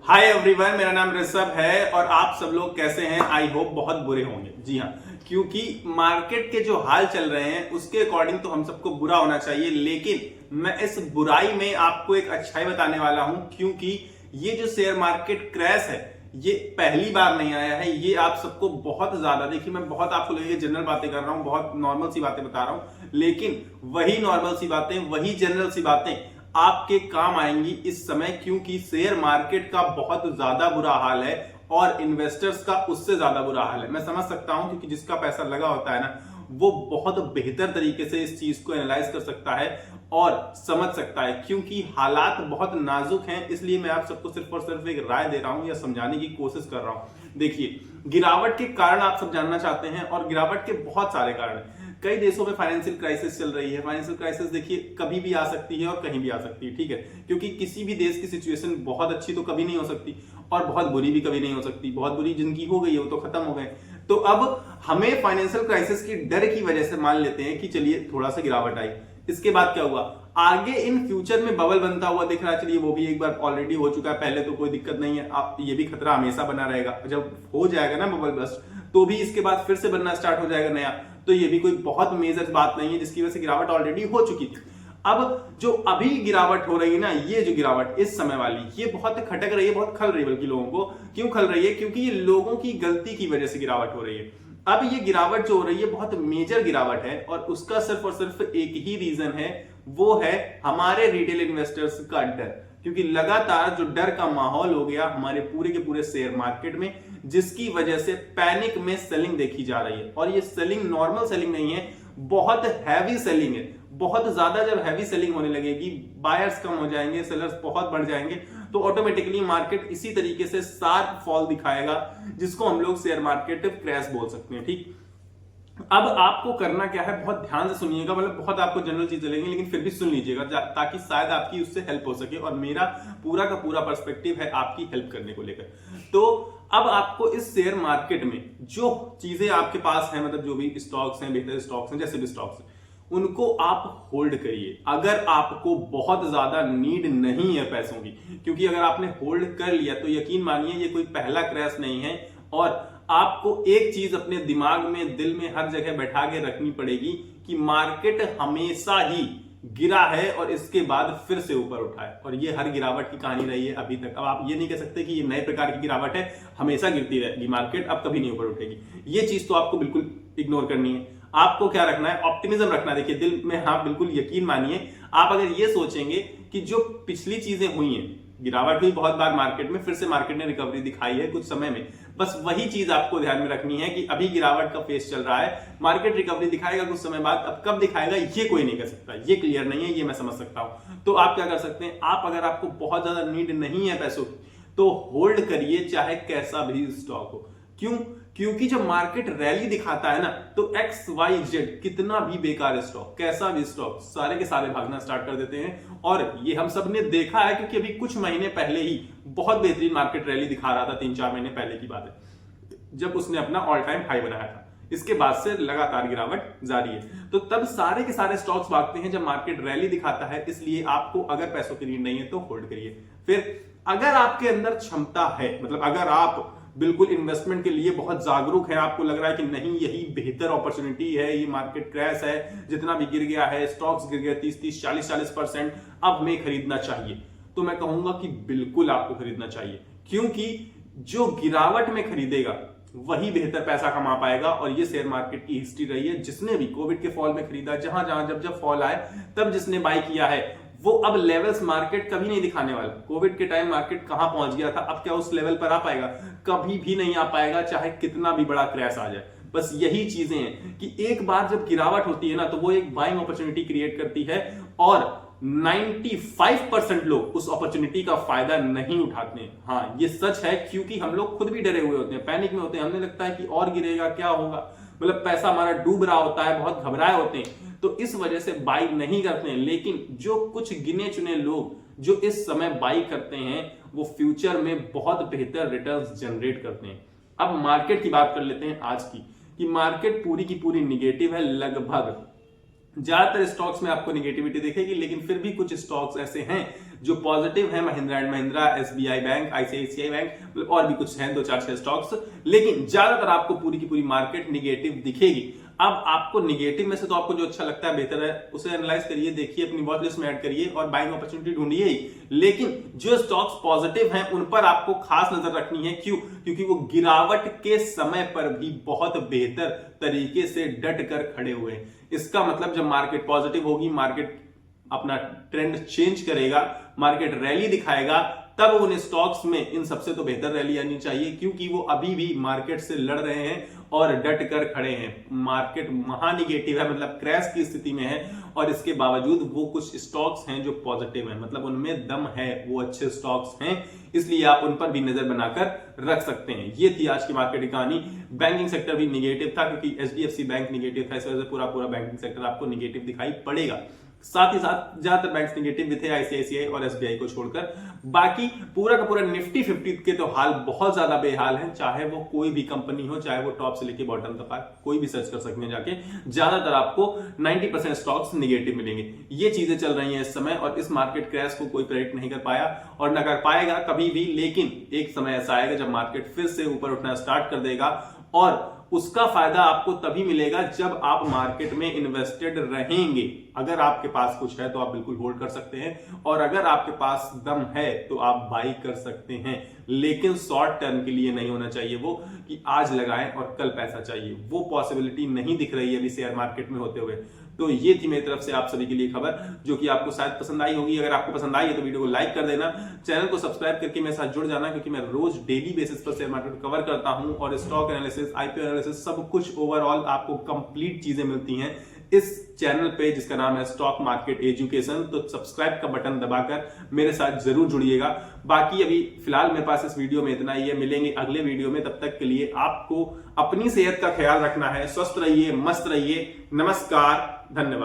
Hi everyone, मेरा नाम ऋषभ है और आप सब लोग कैसे हैं? आई होप बहुत बुरे होंगे। जी हाँ, क्योंकि मार्केट के जो हाल चल रहे हैं उसके अकॉर्डिंग तो हम सबको बुरा होना चाहिए, लेकिन मैं इस बुराई में आपको एक अच्छाई बताने वाला हूं। क्योंकि ये जो शेयर मार्केट क्रैश है ये पहली बार नहीं आया है, ये आप सबको बहुत ज्यादा, देखिए मैं बहुत आपको लगेगा जनरल बातें कर रहा हूं, बहुत नॉर्मल सी बातें बता रहा हूं, लेकिन वही नॉर्मल सी बातें, वही जनरल सी बातें आपके काम आएंगी इस समय। क्योंकि शेयर मार्केट का बहुत ज्यादा बुरा हाल है और इन्वेस्टर्स का उससे ज्यादा बुरा हाल है। मैं समझ सकता हूं, क्योंकि जिसका पैसा लगा होता है ना वो बहुत बेहतर तरीके से इस चीज को एनालाइज कर सकता है और समझ सकता है। क्योंकि हालात बहुत नाजुक हैं, इसलिए मैं आप सबको सिर्फ और सिर्फ एक राय दे रहा हूं या समझाने की कोशिश कर रहा हूं। देखिए, गिरावट के कारण आप सब जानना चाहते हैं और गिरावट के बहुत सारे कारण हैं। कई देशों में फाइनेंशियल क्राइसिस चल रही है। फाइनेंशियल क्राइसिस देखिए कभी भी आ सकती है और कहीं भी आ सकती है, ठीक है? क्योंकि किसी भी देश की सिचुएशन बहुत अच्छी तो कभी नहीं हो सकती और बहुत बुरी भी कभी नहीं हो सकती। बहुत बुरी जिंदगी हो गई है वो तो खत्म हो गए। तो अब हमें फाइनेंशियल क्राइसिस की डर की वजह से मान लेते हैं कि चलिए थोड़ा सा गिरावट आई। इसके बाद क्या हुआ? आगे इन फ्यूचर में बबल बनता हुआ दिख रहा है। चलिए वो भी एक बार ऑलरेडी हो चुका है, पहले तो कोई दिक्कत नहीं है। अब ये भी खतरा हमेशा बना रहेगा, जब हो जाएगा ना बबल बस्ट तो भी इसके बाद फिर से बनना स्टार्ट हो जाएगा नया। तो ये भी कोई बहुत मेजर बात नहीं है, जिसकी वजह से गिरावट ऑलरेडी हो चुकी थी। अब जो अभी गिरावट हो रही है ना, ये जो गिरावट इस समय वाली, ये बहुत खटक रही है, बहुत खल रही है। बल्कि लोगों को क्यों खल रही है? क्योंकि ये लोगों की गलती की वजह से गिरावट हो रही है। अब ये गिरावट जो हो रही है बहुत मेजर गिरावट है और उसका सिर्फ और सिर्फ एक ही रीजन है, वो है हमारे रिटेल इन्वेस्टर्स का डर। क्योंकि लगातार जो डर का माहौल हो गया हमारे पूरे के पूरे शेयर मार्केट में, जिसकी वजह से पैनिक में सेलिंग देखी जा रही है। और ये सेलिंग नॉर्मल सेलिंग नहीं है, बहुत हैवी सेलिंग है। बहुत ज्यादा जब हैवी सेलिंग होने लगेगी, बायर्स कम हो जाएंगे, सेलर्स बहुत बढ़ जाएंगे, तो ऑटोमेटिकली मार्केट इसी तरीके से शार्प फॉल दिखाएगा, जिसको हम लोग शेयर मार्केट क्रैश बोल सकते हैं। ठीक, अब आपको करना क्या है, बहुत ध्यान से सुनिएगा। मतलब बहुत आपको जनरल चीज चलेंगी, लेकिन फिर भी सुन लीजिएगा ताकि शायद आपकी उससे हेल्प हो सके। और मेरा पूरा का पूरा पर्सपेक्टिव है आपकी हेल्प करने को लेकर। तो अब आपको इस शेयर मार्केट में जो चीजें आपके पास हैं, मतलब जो भी स्टॉक्स हैं, बेहतर स्टॉक्स हैं, जैसे भी स्टॉक्स हैं, उनको आप होल्ड करिए अगर आपको बहुत ज्यादा नीड नहीं है पैसों की। क्योंकि अगर आपने होल्ड कर लिया तो यकीन मानिए ये कोई पहला क्रैश नहीं है। और आपको एक चीज अपने दिमाग में, दिल में, हर जगह बैठा के रखनी पड़ेगी कि मार्केट हमेशा ही गिरा है और इसके बाद फिर से ऊपर उठा है। और ये हर गिरावट की कहानी रही है अभी तक। अब आप ये नहीं कह सकते कि ये नए प्रकार की गिरावट है, हमेशा गिरती रहेगी मार्केट, अब कभी नहीं ऊपर उठेगी। ये चीज तो आपको बिल्कुल इग्नोर करनी है। आपको क्या रखना है? ऑप्टिमिज्म रखना है। देखिए दिल में, हाँ बिल्कुल यकीन मानिए, आप अगर ये सोचेंगे कि जो पिछली चीजें हुई हैं, गिरावट हुई बहुत बार मार्केट में, फिर से मार्केट ने रिकवरी दिखाई है कुछ समय में, बस वही चीज आपको ध्यान में रखनी है कि अभी गिरावट का फेस चल रहा है, मार्केट रिकवरी दिखाएगा कुछ समय बाद। अब कब दिखाएगा ये कोई नहीं कह सकता, ये क्लियर नहीं है, ये मैं समझ सकता हूं। तो आप क्या कर सकते हैं? आप अगर आपको बहुत ज्यादा नीड नहीं है पैसों की तो होल्ड करिए, चाहे कैसा भी स्टॉक हो। क्यों? क्योंकि जब मार्केट रैली दिखाता है ना, तो XYZ कितना भी बेकार स्टॉक, कैसा भी स्टॉक, सारे के सारे भागना स्टार्ट कर देते हैं। और ये हम सब ने देखा है, क्योंकि अभी कुछ महीने पहले ही बहुत बेहतरीन मार्केट रैली दिखा रहा था। 3-4 महीने पहले की बात है, जब उसने अपना ऑल टाइम हाई बनाया था। इसके बाद से लगातार गिरावट जारी है। तो तब सारे के सारे स्टॉक्स भागते हैं जब मार्केट रैली दिखाता है। इसलिए आपको अगर पैसों की नीड नहीं है तो होल्ड करिए। फिर अगर आपके अंदर क्षमता है, मतलब अगर आप बिल्कुल इन्वेस्टमेंट के लिए बहुत जागरूक है, आपको लग रहा है कि नहीं यही बेहतर अपॉर्चुनिटी है, ये मार्केट क्रैश है, जितना भी गिर गया है, स्टॉक्स गिर गए 30-30, 40-40%, अब हमें खरीदना चाहिए, तो मैं कहूंगा कि बिल्कुल आपको खरीदना चाहिए। क्योंकि जो गिरावट में खरीदेगा वही बेहतर पैसा कमा पाएगा। और ये शेयर मार्केट की हिस्ट्री रही है, जिसने भी कोविड के फॉल में खरीदा, जहां जहां जब जब फॉल आए तब जिसने बाय किया है, वो अब लेवल्स मार्केट कभी नहीं दिखाने वाला। कोविड के टाइम मार्केट कहां पहुंच गया था, अब क्या उस लेवल पर आ पाएगा? कभी भी नहीं आ पाएगा, चाहे कितना भी बड़ा क्रैश आ जाए। बस यही चीजें हैं कि एक बार जब गिरावट होती है ना, तो वो एक बाइंग अपॉर्चुनिटी क्रिएट करती है और 95% लोग उस अपॉर्चुनिटी का फायदा नहीं उठाते हैं। हाँ ये सच है, क्योंकि हम लोग खुद भी डरे हुए होते हैं, पैनिक में होते हैं, हमें लगता है कि और गिरेगा, क्या होगा, मतलब पैसा हमारा डूब रहा होता है, बहुत घबराए होते हैं, तो इस वजह से बाई नहीं करते हैं। लेकिन जो कुछ गिने चुने लोग जो इस समय बाई करते हैं, वो फ्यूचर में बहुत बेहतर रिटर्न्स जनरेट करते हैं। अब मार्केट की बात कर लेते हैं आज की, कि मार्केट पूरी की पूरी निगेटिव है। लगभग ज्यादातर स्टॉक्स में आपको निगेटिविटी दिखेगी, लेकिन फिर भी कुछ स्टॉक्स ऐसे हैं जो पॉजिटिव है Mahindra and Mahindra, SBI bank, ICICI bank और भी कुछ हैं 2-4-6 स्टॉक्स, लेकिन ज्यादातर आपको पूरी की पूरी मार्केट निगेटिव दिखेगी। अब आपको निगेटिव में से तो आपको जो अच्छा लगता है, बेहतर है, उसे एनालाइज करिए, देखिए, अपनी वॉच लिस्ट में ऐड करिए और बाइंग अपॉर्चुनिटी ढूंढिए ही। लेकिन जो स्टॉक्स पॉजिटिव हैं उन पर आपको खास नजर रखनी है। क्यों? क्योंकि वो गिरावट के समय पर भी बहुत बेहतर तरीके से डट कर खड़े हुए हैं। इसका मतलब जब मार्केट पॉजिटिव होगी, मार्केट अपना ट्रेंड चेंज करेगा, मार्केट रैली दिखाएगा, तब उन स्टॉक्स में इन सबसे तो बेहतर रैली आनी चाहिए, क्योंकि वो अभी भी मार्केट से लड़ रहे हैं और डट कर खड़े हैं। मार्केट महानिगेटिव है, मतलब क्रैश की स्थिति में है, और इसके बावजूद वो कुछ स्टॉक्स हैं जो पॉजिटिव हैं, मतलब उनमें दम है, वो अच्छे स्टॉक्स हैं, इसलिए आप उन पर भी नजर बनाकर रख सकते हैं। ये थी आज की मार्केट की कहानी। बैंकिंग सेक्टर भी निगेटिव था क्योंकि एचडीएफसी बैंक निगेटिव था, इस वजह से पूरा बैंकिंग सेक्टर आपको निगेटिव दिखाई पड़ेगा। साथ ही साथ ज्यादातर बैंक्स निगेटिव भी थे, आईसीआईसीआई और एसबीआई को छोड़कर। बाकी पूरा का पूरा निफ्टी 50 के तो हाल बहुत ज्यादा बेहाल है, चाहे वो कोई भी कंपनी हो, चाहे वो टॉप से लेके बॉटम तक, कोई भी सर्च कर सकते हैं जाके, ज्यादातर आपको 90% स्टॉक्स निगेटिव मिलेंगे। ये चीजें चल रही हैं इस समय, और इस मार्केट क्रैश को कोई प्रेडिक्ट नहीं कर पाया और न कर पाएगा कभी भी। लेकिन एक समय ऐसा आएगा जब मार्केट फिर से ऊपर उठना स्टार्ट कर देगा, और उसका फायदा आपको तभी मिलेगा जब आप मार्केट में इन्वेस्टेड रहेंगे। अगर आपके पास कुछ है तो आप बिल्कुल होल्ड कर सकते हैं, और अगर आपके पास दम है तो आप बाई कर सकते हैं, लेकिन शॉर्ट टर्म के लिए नहीं होना चाहिए वो कि आज लगाएं और कल पैसा चाहिए। वो पॉसिबिलिटी नहीं दिख रही है अभी शेयर मार्केट में होते हुए। तो ये थी मेरी तरफ से आप सभी के लिए खबर, जो कि आपको शायद पसंद आई होगी। अगर आपको पसंद आई है तो वीडियो को लाइक कर देना, चैनल को सब्सक्राइब करके मेरे साथ जुड़ जाना, क्योंकि मैं रोज डेली बेसिस पर शेयर मार्केट कवर करता हूं, और स्टॉक एनालिसिस, आईपीओ एनालिसिस, सब कुछ ओवरऑल आपको कंप्लीट चीजें मिलती हैं इस चैनल पे, जिसका नाम है स्टॉक मार्केट एजुकेशन। तो सब्सक्राइब का बटन दबाकर मेरे साथ जरूर जुड़िएगा। बाकी अभी फिलहाल मेरे पास इस वीडियो में इतना ही है, मिलेंगे अगले वीडियो में। तब तक के लिए आपको अपनी सेहत का ख्याल रखना है, स्वस्थ रहिए, मस्त रहिए। नमस्कार, धन्यवाद।